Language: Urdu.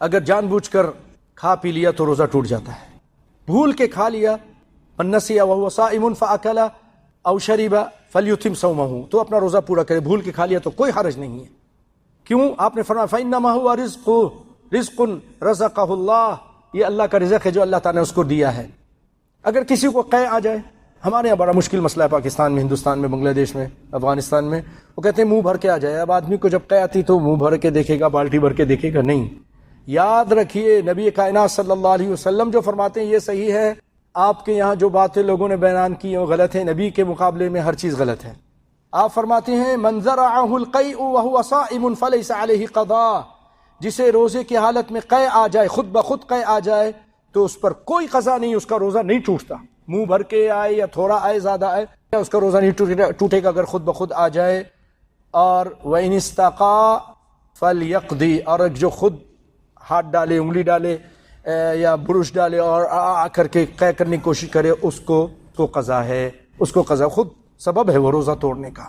اگر جان بوجھ کر کھا پی لیا تو روزہ ٹوٹ جاتا ہے. بھول کے کھا لیا، من نسی وهو صائم فاکل او شرب فلیتم صومه، تو اپنا روزہ پورا کرے. بھول کے کھا لیا تو کوئی حرج نہیں ہے. کیوں؟ آپ نے فرمایا فانما هو رزق رزقه اللہ، یہ اللہ کا رزق ہے جو اللہ تعالیٰ نے اس کو دیا ہے. اگر کسی کو قے آ جائے، ہمارے یہاں بڑا مشکل مسئلہ ہے پاکستان میں، ہندوستان میں، بنگلہ دیش میں، افغانستان میں، وہ کہتے ہیں منہ بھر کے آ جائے. اب آدمی کو جب قے آتی تو منہ بھر کے دیکھے گا، بالٹی بھر کے دیکھے گا؟ نہیں. یاد رکھیے نبی کائنات صلی اللہ علیہ وسلم جو فرماتے ہیں یہ صحیح ہے. آپ کے یہاں جو باتیں لوگوں نے بیان کی وہ غلط ہیں، نبی کے مقابلے میں ہر چیز غلط ہے. آپ فرماتے ہیں من زرعه القیء وهو صائم فلیس علیہ قضاء، جسے روزے کی حالت میں قے آ جائے، خود بخود قے آ جائے تو اس پر کوئی قضا نہیں، اس کا روزہ نہیں ٹوٹتا. منہ بھر کے آئے یا تھوڑا آئے زیادہ آئے اس کا روزہ نہیں ٹوٹے گا اگر خود بخود آ جائے. اور وَإِنِ اسْتَقَى فَلْيَقْضِ، اور جو خود ہاتھ ڈالے، انگلی ڈالے یا برش ڈالے اور آ کر کے قے کرنے کی کوشش کرے، اس کو قضا ہے، اس کو قضا، خود سبب ہے وہ روزہ توڑنے کا.